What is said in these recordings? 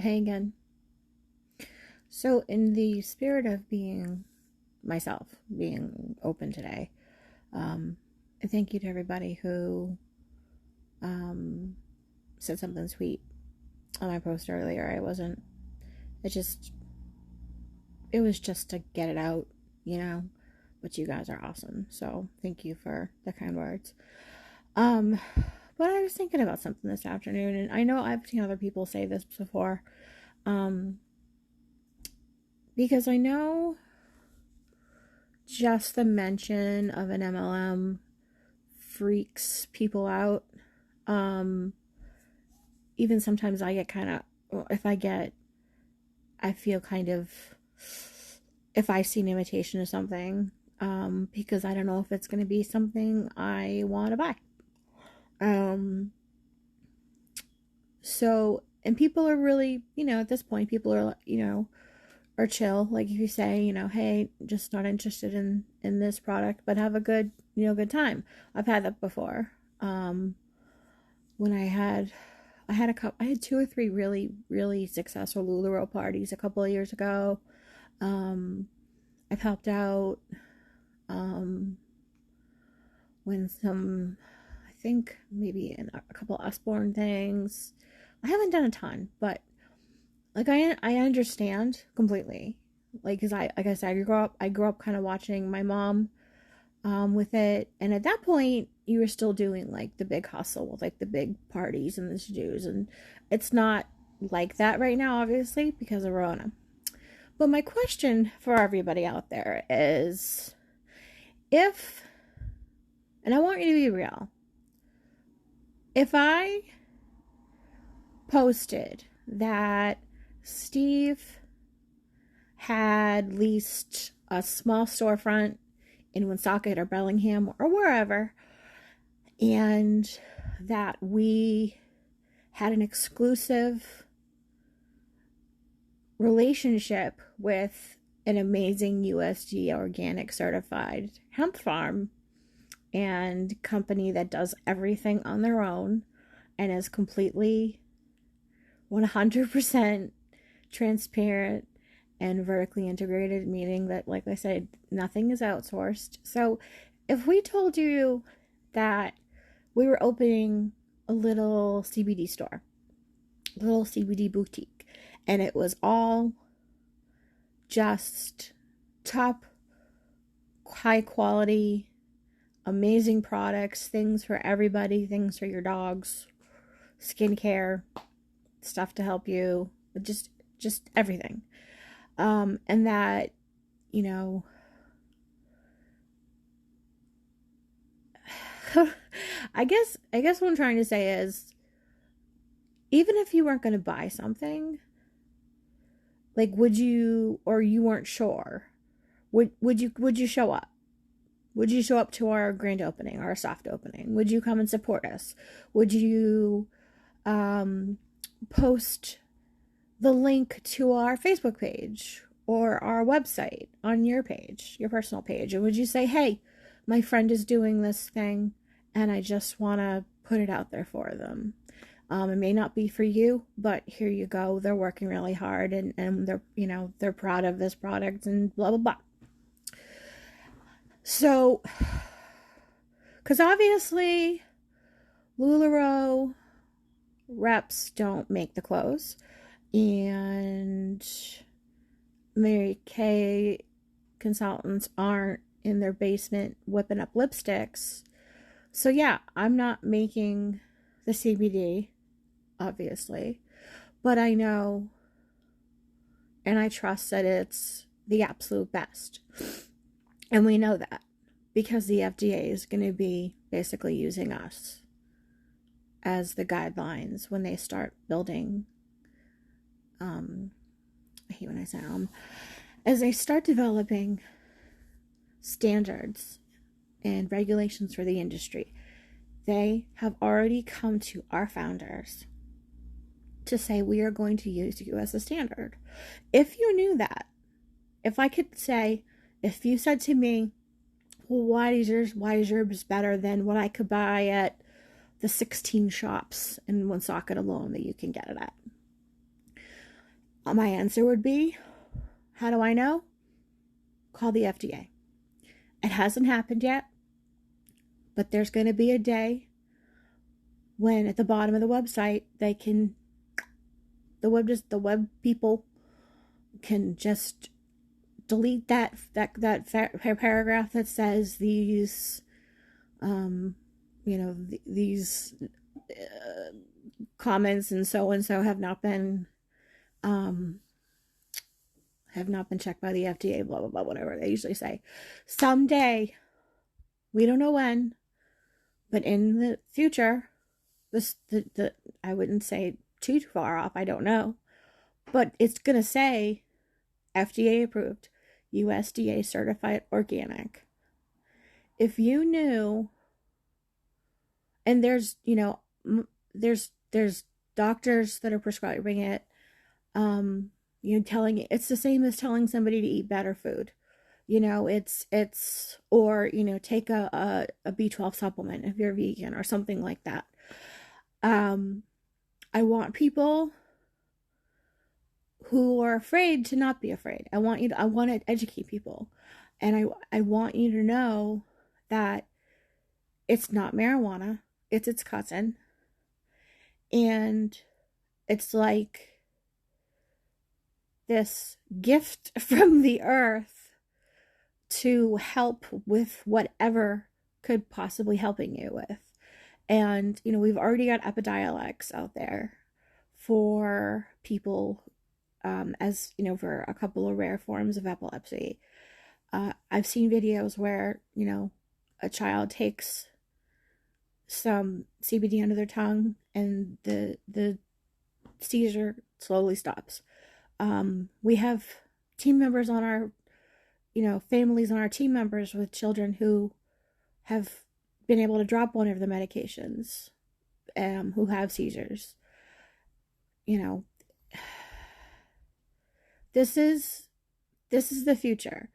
Hey again. So, in the spirit of being myself, being open today, um, I thank you to everybody who um, said something sweet on my post earlier. It just, it was just to get it out, you know, but you guys are awesome. So, thank you for the kind words. Um, but I was thinking about something this afternoon, and I know I've seen other people say this before, um, because I know just the mention of an MLM freaks people out. Um, Even sometimes I get kind of, I feel kind of, if I see an imitation of something, because I don't know if it's going to be something I want to buy. So, and people are really, at this point, people are, are chill. Like if you say, hey, just not interested in this product, but have a good, good time. I've had that before. When I had two or three really, really successful LuLaRoe parties a couple of years ago. I've helped out um, when I think maybe in a couple Usborne things. I haven't done a ton, but like I understand completely. Like, cause like I said, I grew up kind of watching my mom with it, and at that point you were still doing like the big hustle with like the big parties and the to-dos, and it's not like that right now, obviously, because of Rona. But my question for everybody out there is, if, and I want you to be real, if I posted that Steve had leased a small storefront in Woonsocket or Bellingham or wherever, and that we had an exclusive relationship with an amazing USG organic certified hemp farm and company that does everything on their own and is completely 100% transparent and vertically integrated, meaning that, like I said, nothing is outsourced. So if we told you that we were opening a little CBD store, a little CBD boutique, and it was all just top, high quality, amazing products, things for everybody, things for your dogs, skincare, stuff to help you, just everything. And that, you know, I guess what I'm trying to say is, even if you weren't going to buy something, like, would you, or you weren't sure, would you show up? Would you show up to our grand opening, our soft opening? Would you come and support us? Would you post the link to our Facebook page or our website on your page, your personal page? And would you say, hey, my friend is doing this thing and I just want to put it out there for them? It may not be for you, but here you go. They're working really hard and they're, they're proud of this product and blah, blah, blah. So, because obviously LuLaRoe reps don't make the clothes, and Mary Kay consultants aren't in their basement whipping up lipsticks. So yeah, I'm not making the CBD, obviously, but I know and I trust that it's the absolute best. And we know that because the FDA is going to be basically using us as the guidelines when they start building, I hate when I say as they start developing standards and regulations for the industry. They have already come to our founders to say, we are going to use you as a standard. If you knew that, if I could say, if you said to me, well, why is yours better than what I could buy at the 16 shops in Woonsocket alone that you can get it at? My answer would be, how do I know? Call the FDA. It hasn't happened yet, but there's going to be a day when at the bottom of the website the web people can just delete that paragraph that says these these comments and so have not been checked by the FDA, blah blah blah, whatever they usually say. Someday, we don't know when, but in the future, the I wouldn't say too far off, I don't know, but it's gonna say FDA approved, USDA certified organic. If you knew, and there's doctors that are prescribing it, telling it, it's the same as telling somebody to eat better food. It's or take a B12 supplement if you're vegan or something like that. I want people who are afraid to not be afraid. I want to educate people, and I want you to know that it's not marijuana, it's its cousin, and it's like this gift from the earth to help with whatever could possibly helping you with. And we've already got Epidiolex out there for people, as for a couple of rare forms of epilepsy. I've seen videos where a child takes some CBD under their tongue and the seizure slowly stops. We have team members on our families on our team members with children who have been able to drop one of the medications, who have seizures. This is the future,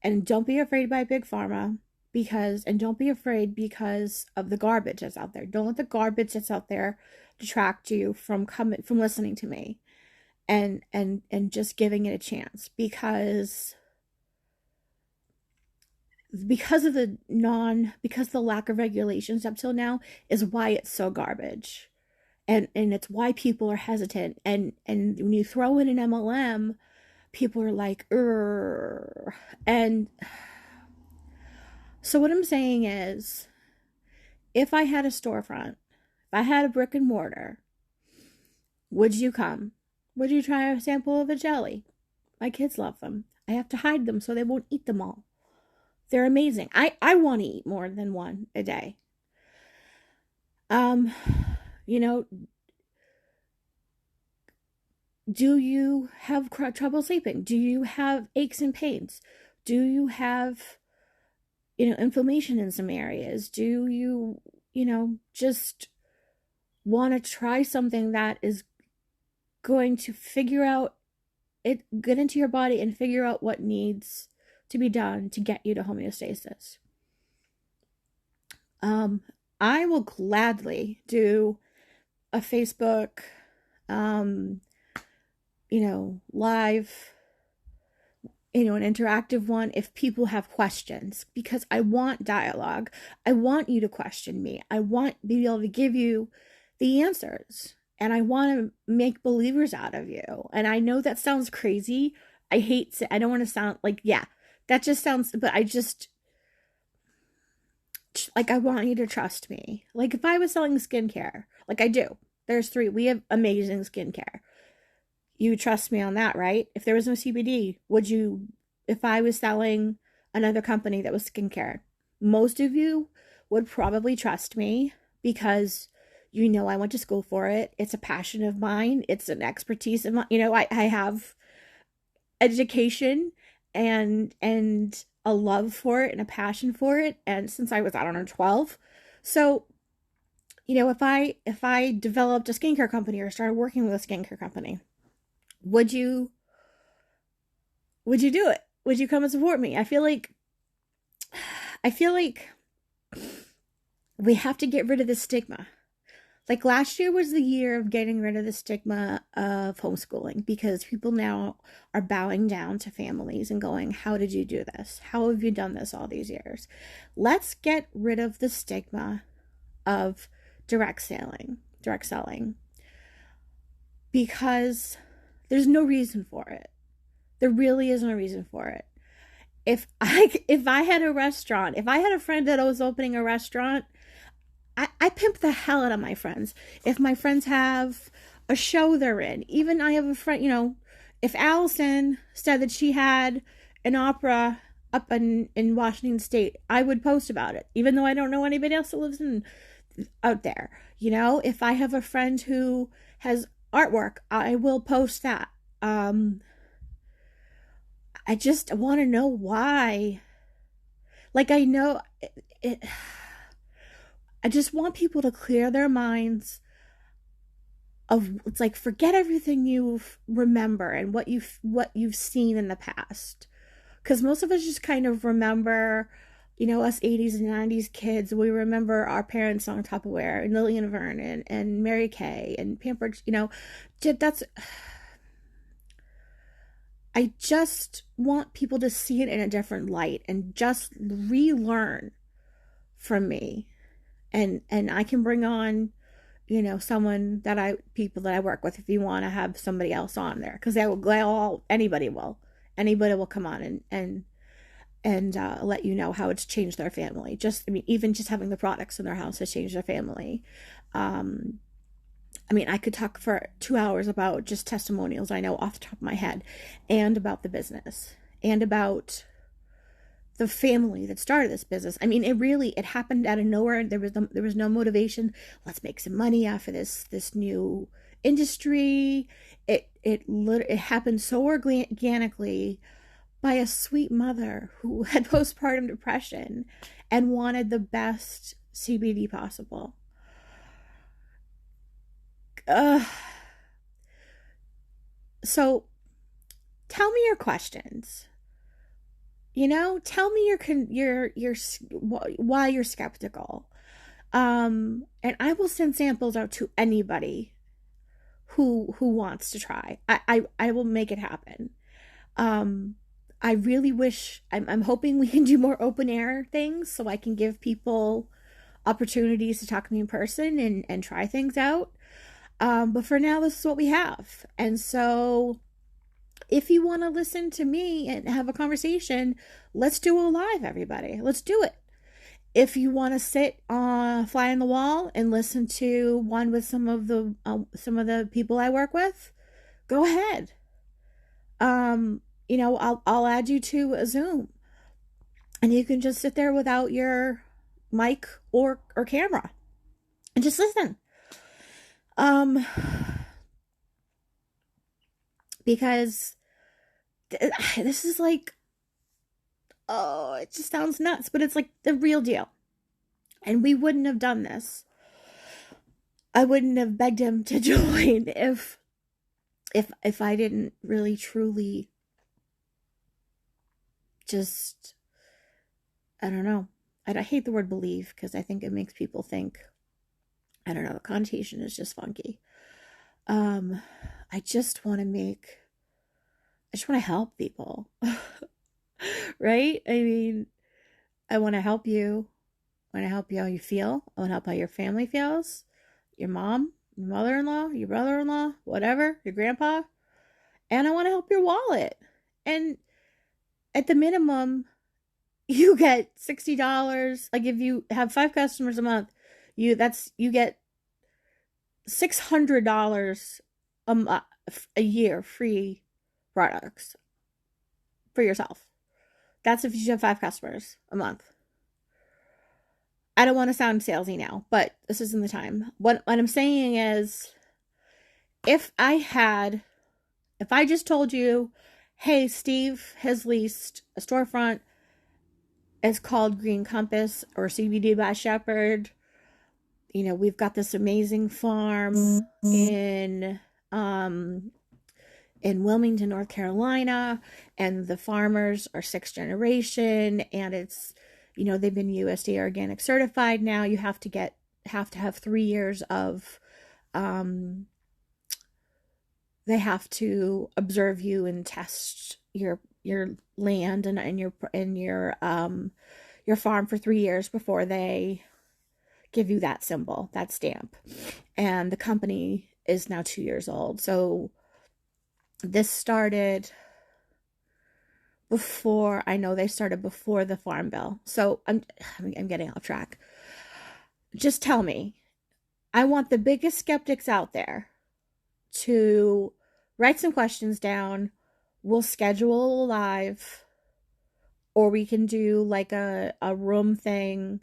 and don't be afraid by Big Pharma, and don't be afraid because of the garbage that's out there. Don't let the garbage that's out there detract you from listening to me and just giving it a chance, because of the lack of regulations up till now is why it's so garbage. And it's why people are hesitant. And when you throw in an MLM, people are like, Urgh. And so what I'm saying is, if I had a storefront, if I had a brick and mortar, would you come? Would you try a sample of a jelly? My kids love them. I have to hide them so they won't eat them all. They're amazing. I want to eat more than one a day. Do you have trouble sleeping? Do you have aches and pains? Do you have, inflammation in some areas? Do you, just want to try something that is going to get into your body and figure out what needs to be done to get you to homeostasis? I will gladly do a Facebook, live, an interactive one if people have questions, because I want dialogue. I want you to question me. I want to be able to give you the answers, and I want to make believers out of you. And I know that sounds crazy. I don't want to sound like, yeah, that just sounds, but I want you to trust me. Like, if I was selling skincare, like I do, we have amazing skincare. You trust me on that, right? If there was no CBD, if I was selling another company that was skincare, most of you would probably trust me, because I went to school for it. It's a passion of mine. It's an expertise of mine. I have education and a love for it and a passion for it, and since I was, 12. So if I developed a skincare company or started working with a skincare company, would you do it? Would you come and support me? I feel like we have to get rid of this stigma. Like last year was the year of getting rid of the stigma of homeschooling because people now are bowing down to families and going, how did you do this? How have you done this all these years? Let's get rid of the stigma of direct selling, because there's no reason for it. There really is no reason for it. If I had a restaurant, if I had a friend that was opening a restaurant, I pimp the hell out of my friends. If my friends have a show they're in, even I have a friend, if Allison said that she had an opera up in Washington State, I would post about it, even though I don't know anybody else that lives out there. If I have a friend who has artwork, I will post that. I just want to know why. Like, I know I just want people to clear their minds of, it's like, forget everything you remember and what you've seen in the past. Because most of us just kind of remember, us 80s and 90s kids. We remember our parents on Tupperware and Lillian Vernon and Mary Kay and Pampered, that's... I just want people to see it in a different light and just relearn from me. And I can bring on, someone people that I work with if you want to have somebody else on there, because anybody will come on and let you know how it's changed their family. Even just having the products in their house has changed their family. I could talk for 2 hours about just testimonials I know off the top of my head, and about the business, and about the family that started this business. It happened out of nowhere. There was no motivation. Let's make some money off of this new industry. It happened so organically by a sweet mother who had postpartum depression and wanted the best CBD possible. So tell me your questions. Tell me why you're skeptical. And I will send samples out to anybody who wants to try. I will make it happen. I really wish, I'm hoping we can do more open air things so I can give people opportunities to talk to me in person and try things out. But for now, this is what we have. And so if you want to listen to me and have a conversation, let's do a live, everybody. Let's do it. If you want to sit on fly on the wall and listen to one with some of the people I work with, go ahead. I'll add you to a Zoom, and you can just sit there without your mic or camera and just listen. Because this is like, it just sounds nuts, but it's like the real deal. And we wouldn't have done this. I wouldn't have begged him to join if I didn't really truly just, I don't know. I hate the word believe, because I think it makes people think, I don't know, the connotation is just funky. I just want to help people. Right? I want to help you. I want to help you how you feel. I want to help how your family feels. Your mom, your mother-in-law, your brother-in-law, whatever, your grandpa. And I want to help your wallet. And at the minimum, you get $60. Like, if you have 5 customers a month, you get $600 a year free products for yourself. That's if you have 5 customers a month. I don't want to sound salesy now, but this isn't the time. What I'm saying is, if I just told you, hey, Steve has leased a storefront, it's called Green Compass or CBD by Shepherd. We've got this amazing farm in Wilmington, North Carolina, and the farmers are 6th generation, and it's, they've been USDA organic certified now. You have to get have to have 3 years of, they have to observe you and test your land and your farm for 3 years before they give you that symbol, that stamp. And the company is now 2 years old. So this started before, I know they started before the farm bill. So I'm getting off track. Just tell me. I want the biggest skeptics out there to write some questions down. We'll schedule a live, or we can do like a room thing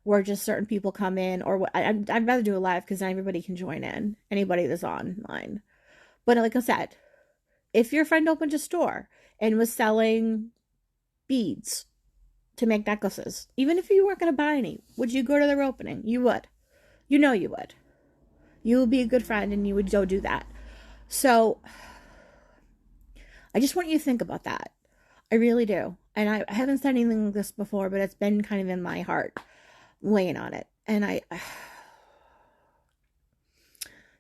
where just certain people come in, or I'd rather do a live because then everybody can join in, anybody that's online. But like I said, if your friend opened a store and was selling beads to make necklaces, even if you weren't going to buy any, would you go to their opening? You would. You know you would. You would be a good friend and you would go do that. So I just want you to think about that. I really do. And I haven't said anything like this before, but it's been kind of in my heart, laying on it. And I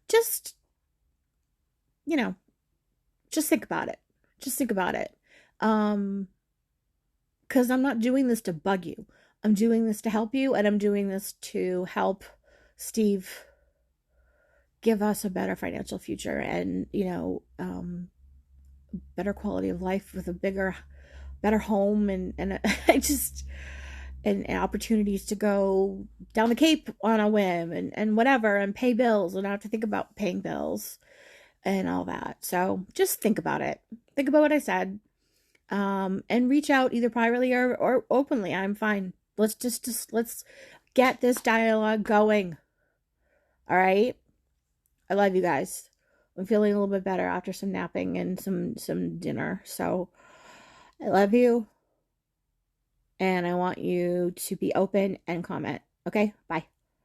just, just think about it. Just think about it. Because I'm not doing this to bug you. I'm doing this to help you, and I'm doing this to help Steve give us a better financial future and, better quality of life with a better home and I just, and opportunities to go down the Cape on a whim and whatever, and pay bills and not have to think about paying bills and all that. So just think about it. Think about what I said. And reach out either privately or openly. I'm fine. Let's let's get this dialogue going. All right. I love you guys. I'm feeling a little bit better after some napping and some dinner. So I love you. And I want you to be open and comment. Okay? Bye.